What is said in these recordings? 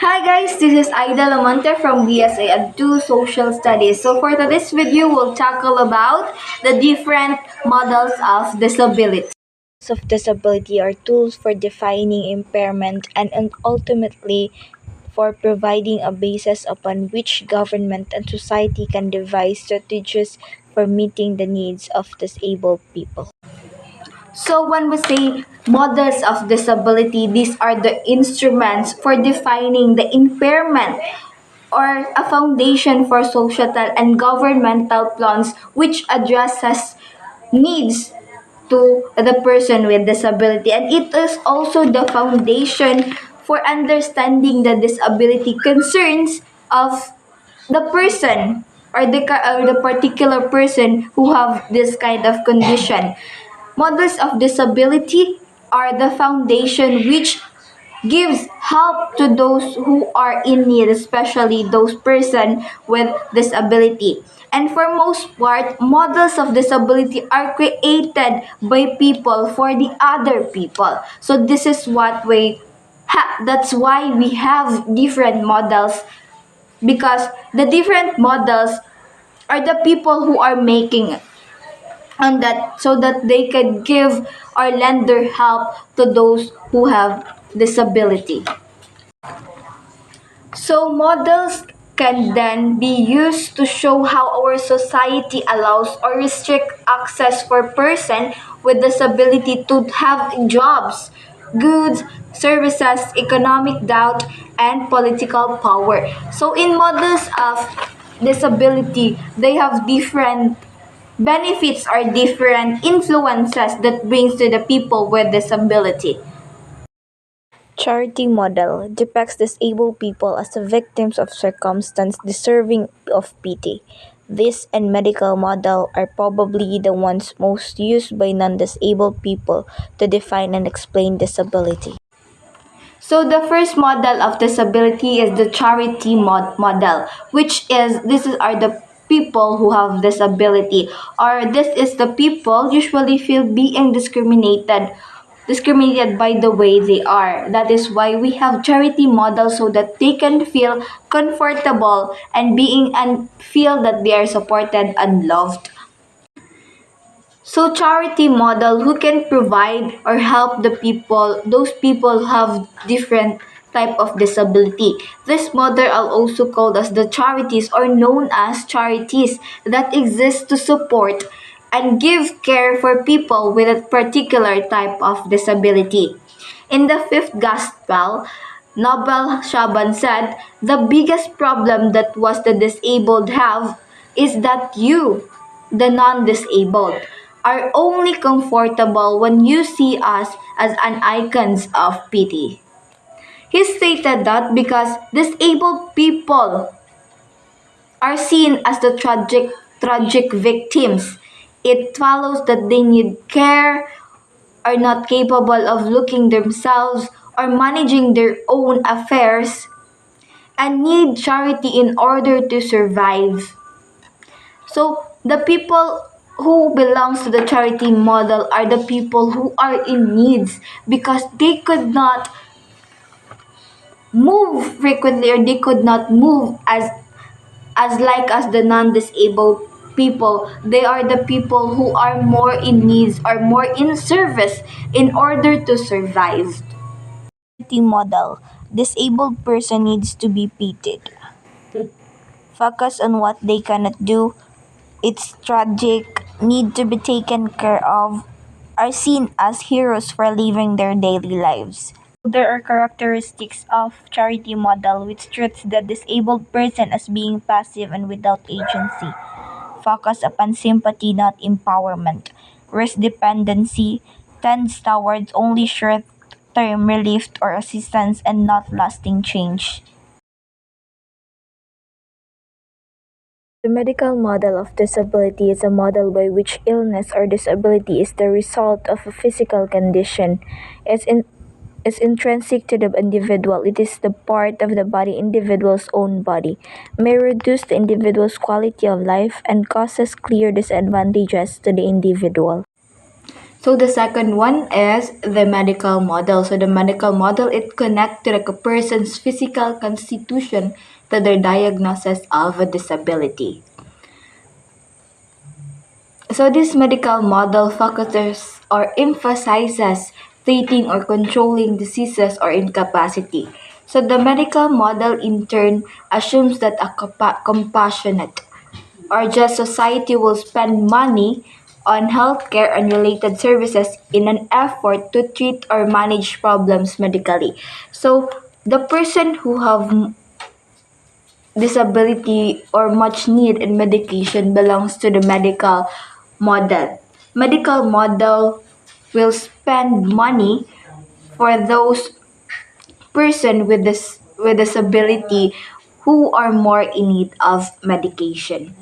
Hi guys, this is Aida Lamonte from BSA and 2 Social Studies. So for today's video, we'll tackle about the different models of disability. Of disability are tools for defining impairment and ultimately for providing a basis upon which government and society can devise strategies for meeting the needs of disabled people. So when we say models of disability, these are the instruments for defining the impairment or a foundation for societal and governmental plans which addresses needs to the person with disability, and it is also the foundation for understanding the disability concerns of the person or the particular person who have this kind of condition. Models of disability are the foundation which gives help to those who are in need, especially those person with disability. And for most part, models of disability are created by people for the other people. So this is what we that's why we have different models, because the different models are the people who are making it, and that so that they can give or lend their help to those who have disability. So models can then be used to show how our society allows or restrict access for person with disability to have jobs, goods, services, economic doubt, and political power. So in models of disability, they have different benefits or different influences that brings to the people with disability. Charity model depicts disabled people as the victims of circumstance deserving of pity. This and medical model are probably the ones most used by non-disabled people to define and explain disability. So the first model of disability is the charity model, which is are the people who have disability, or this is the people usually feel being discriminated by the way they are. That is why we have charity models, so that they can feel comfortable and being and feel that they are supported and loved. So charity model who can provide or help the people, those people have different type of disability. This model are also called as the charities or known as charities that exist to support and give care for people with a particular type of disability. In the fifth gospel, Nobel Shaban said, the biggest problem that was the disabled have is that you, the non-disabled, are only comfortable when you see us as an icons of pity. He stated that because disabled people are seen as the tragic victims, it follows that they need care, are not capable of looking themselves or managing their own affairs, and need charity in order to survive. So the people who belongs to the charity model are the people who are in needs, because they could not move frequently, or they could not move as like as the non-disabled people. They are the people who are more in needs or more in service in order to survive. Charity model disabled person needs to be pitied. Focus on what they cannot do. It's tragic, need to be taken care of, are seen as heroes for living their daily lives. There are characteristics of charity model which treats the disabled person as being passive and without agency. Focus upon sympathy, not empowerment. Risk dependency tends towards only short-term relief or assistance and not lasting change. The medical model of disability is a model by which illness or disability is the result of a physical condition. It's intrinsic to the individual. It is the part of the body, individual's own body, may reduce the individual's quality of life and causes clear disadvantages to the individual. So the second one is the medical model. So the medical model, it connects to like a person's physical constitution to their diagnosis of a disability. So this medical model focuses or emphasizes treating or controlling diseases or incapacity. So the medical model in turn assumes that a compassionate or just society will spend money on healthcare and related services in an effort to treat or manage problems medically. So the person who have disability or much need in medication belongs to the medical model. Medical model will spend money for those person with disability who are more in need of medication.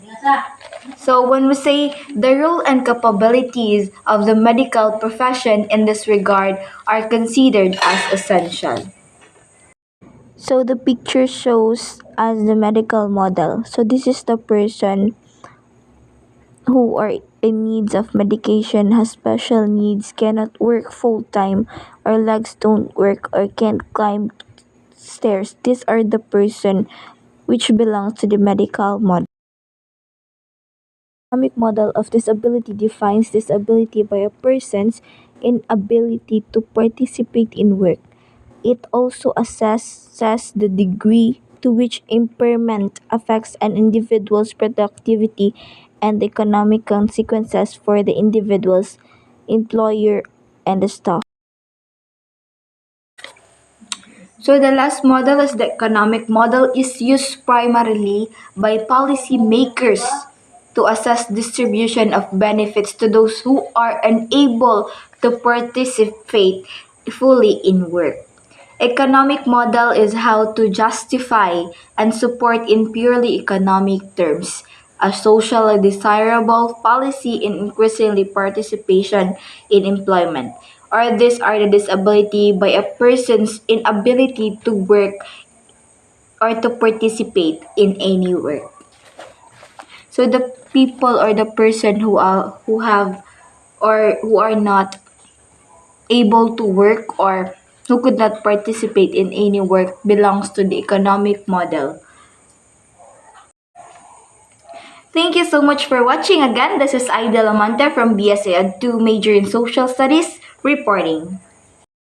So when we say the role and capabilities of the medical profession in this regard are considered as essential. So the picture shows as the medical model. So this is the person who are in needs of medication, has special needs, cannot work full time, or legs don't work or can't climb stairs. These are the person which belongs to the medical model. Economic model of disability defines disability by a person's inability to participate in work. It also assesses the degree to which impairment affects an individual's productivity and the economic consequences for the individual's employer and the staff. So the last model is the economic model is used primarily by policymakers to assess distribution of benefits to those who are unable to participate fully in work. Economic model is how to justify and support in purely economic terms a socially desirable policy in increasingly participation in employment, or these are the disability by a person's inability to work or to participate in any work. So the people or the person who have or who are not able to work or who could not participate in any work belongs to the economic model. Thank you so much for watching again. This is Aida Lamante from BSA 2 major in Social Studies reporting.